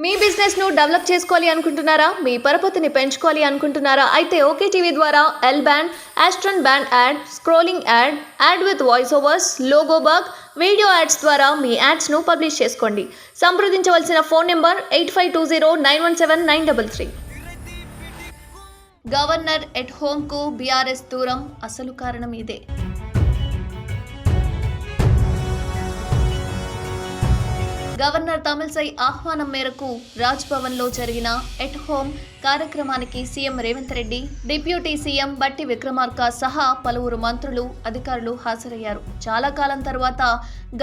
మీ business ను develop చేసుకోవాలి అనుకుంటున్నారా? మీ పరపతిని పెంచుకోవాలి అనుకుంటున్నారా? అయితే ఓకే టీవీ ద్వారా ఎల్ బ్యాండ్, ఆస్ట్రన్ band ad, scrolling ad, ad with voice overs, logo bug, video ads ద్వారా మీ యాడ్స్ ను పబ్లిష్ చేసుకోండి. సంప్రదించవలసిన phone number 8520917933. Governor at home కు బీఆర్ఎస్ దూరం, అసలు కారణం ఇదే. గవర్నర్ తమిళసై ఆహ్వానం మేరకు రాజ్ భవన్ లో జరిగిన ఎట్ హోమ్ కార్యక్రమానికి CM Revanth Reddy, deputy CM బట్టి విక్రమార్క సహా పలువురు మంత్రులు, అధికారులు హాజరయ్యారు. చాలా కాలం తర్వాత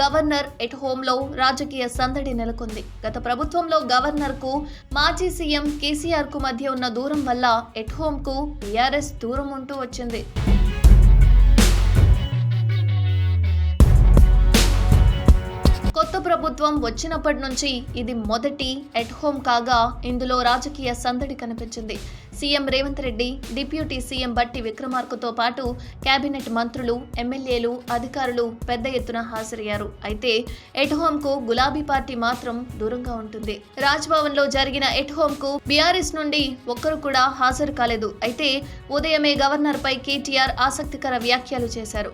గవర్నర్ ఎట్ హోమ్ లో రాజకీయ సందడి నెలకొంది. గత ప్రభుత్వంలో గవర్నర్ కు మాజీ సీఎం కేసీఆర్ కు మధ్య ఉన్న దూరం వల్ల ఎట్ హోమ్ కు బీఆర్ఎస్ దూరం ఉంటూ వచ్చింది. కొత్త ప్రభుత్వం వచ్చినప్పటి నుంచి ఇది మొదటి ఎట్ హోమ్ కాగా ఇందులో రాజకీయ సందడి కనిపించింది. CM Revanth Reddy, deputy CM బట్టి విక్రమార్కతో పాటు కేబినెట్ మంత్రులు, ఎమ్మెల్యేలు, అధికారులు పెద్ద ఎత్తున హాజరయ్యారు. అయితే ఎట్ హోమ్ కు గులాబీ పార్టీ మాత్రం దూరంగా ఉంటుంది. రాజ్ భవన్ లో జరిగిన ఎట్ హోమ్ కు బీఆర్ఎస్ నుండి ఒక్కరు కూడా హాజరు కాలేదు. అయితే ఉదయమే గవర్నర్ పై కేటీఆర్ ఆసక్తికర వ్యాఖ్యలు చేశారు.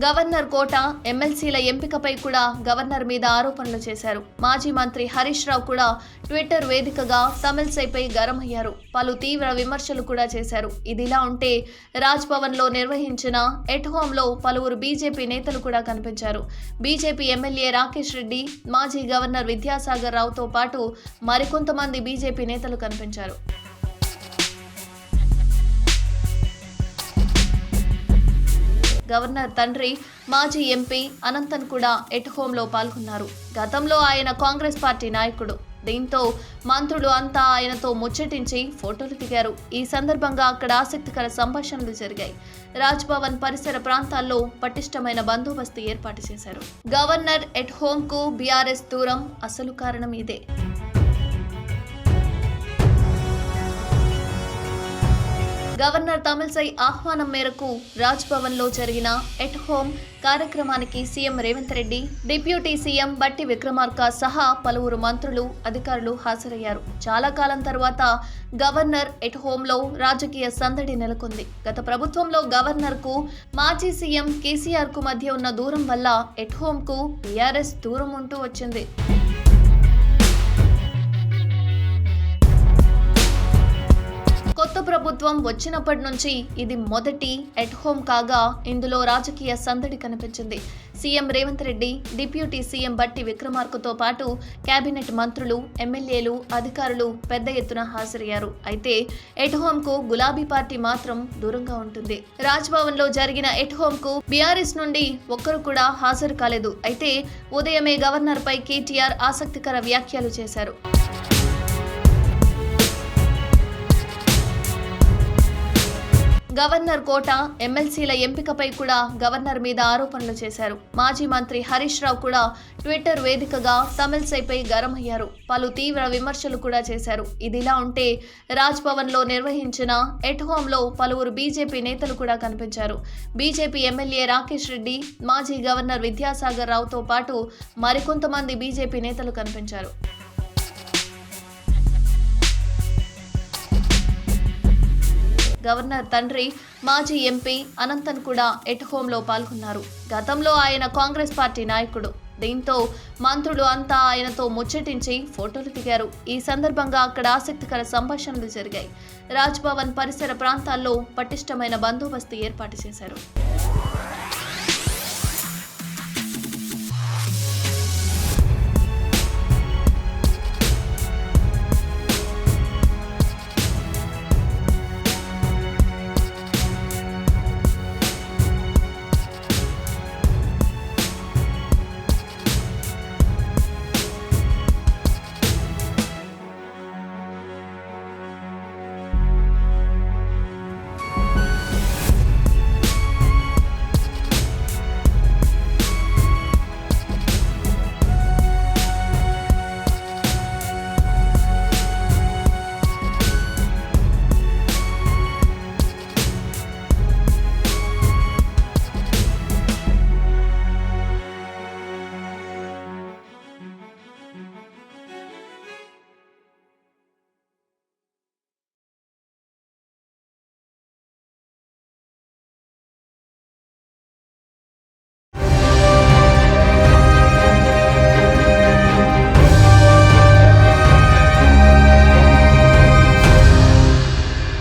గవర్నర్ కోట, ఎమ్మెల్సీల ఎంపికపై కూడా గవర్నర్ మీద ఆరోపణలు చేశారు. మాజీ మంత్రి హరీష్ రావు కూడా ట్విట్టర్ వేదికగా తమిళసైపై గరం అయ్యారు. పలు తీవ్ర విమర్శలు కూడా చేశారు. ఇదిలా ఉంటే రాజ్ భవన్ లో నిర్వహించిన ఎట్ హోమ్ లో పలువురు బీజేపీ నేతలు కూడా కనిపించారు. బీజేపీ ఎమ్మెల్యే రాకేష్ రెడ్డి, మాజీ గవర్నర్ విద్యాసాగర్ రావుతో పాటు మరికొంతమంది బీజేపీ నేతలు కనిపించారు. గవర్నర్ తండ్రి, మాజీ ఎంపీ అనంతన్ కూడా ఎట్ హోమ్ లో పాల్గొన్నారు. గతంలో ఆయన కాంగ్రెస్ పార్టీ నాయకుడు. దీంతో మంత్రులు అంతా ఆయనతో ముచ్చటించి ఫోటోలు దిగారు. ఈ సందర్భంగా అక్కడ ఆసక్తికర సంభాషణలు జరిగాయి. రాజ్ భవన్ పరిసర ప్రాంతాల్లో పటిష్టమైన బందోబస్తు ఏర్పాటు చేశారు. గవర్నర్ ఎట్ హోమ్ కు బీఆర్ఎస్ దూరం, అసలు కారణం ఇదే. గవర్నర్ తమిళసై ఆహ్వానం మేరకు రాజ్ భవన్ లో జరిగిన ఎట్ హోమ్ కార్యక్రమానికి CM Revanth Reddy, deputy CM బట్టి విక్రమార్క సహా పలువురు మంత్రులు, అధికారులు హాజరయ్యారు. చాలా కాలం తర్వాత గవర్నర్ ఎట్ హోమ్ లో రాజకీయ సందడి నెలకొంది. గత ప్రభుత్వంలో గవర్నర్ కు మాజీ సీఎం కేసీఆర్ కు మధ్య ఉన్న దూరం వల్ల ఎట్ హోమ్ కు బీఆర్ఎస్ దూరం ఉంటూ వచ్చింది. కొత్త ప్రభుత్వం వచ్చినప్పటి నుంచి ఇది మొదటి ఎట్ హోమ్ కాగా ఇందులో రాజకీయ సందడి కనిపించింది. CM Revanth Reddy, deputy CM బట్టి విక్రమార్కతో పాటు కేబినెట్ మంత్రులు, ఎమ్మెల్యేలు, అధికారులు పెద్ద ఎత్తున హాజరయ్యారు. అయితే ఎట్ హోమ్ కు గులాబీ పార్టీ మాత్రం దూరంగా ఉంటుంది. రాజ్ భవన్ లో జరిగిన ఎట్ హోమ్ కు బీఆర్ఎస్ నుండి ఒక్కరు కూడా హాజరు కాలేదు. అయితే ఉదయమే గవర్నర్ పై కేటీఆర్ ఆసక్తికర వ్యాఖ్యలు చేశారు. గవర్నర్ కోట, ఎమ్మెల్సీల ఎంపికపై కూడా గవర్నర్ మీద ఆరోపణలు చేశారు. మాజీ మంత్రి హరీష్ రావు కూడా ట్విట్టర్ వేదికగా తమిళసైపై గరం అయ్యారు. పలు తీవ్ర విమర్శలు కూడా చేశారు. ఇదిలా ఉంటే రాజ్ భవన్ లో నిర్వహించిన ఎట్ హోమ్ లో పలువురు బీజేపీ నేతలు కూడా కనిపించారు. బీజేపీ ఎమ్మెల్యే రాకేష్ రెడ్డి, మాజీ గవర్నర్ విద్యాసాగర్ రావుతో పాటు మరికొంతమంది బీజేపీ నేతలు కనిపించారు. గవర్నర్ తండ్రి, మాజీ ఎంపీ అనంతన్ కూడా ఎట్ హోమ్ లో పాల్గొన్నారు. గతంలో ఆయన కాంగ్రెస్ పార్టీ నాయకుడు. దీంతో మంత్రులు అంతా ఆయనతో ముచ్చటించి ఫోటోలు దిగారు. ఈ సందర్భంగా అక్కడ ఆసక్తికర సంభాషణలు జరిగాయి. రాజ్ భవన్ పరిసర ప్రాంతాల్లో పటిష్టమైన బందోబస్తు ఏర్పాటు చేశారు.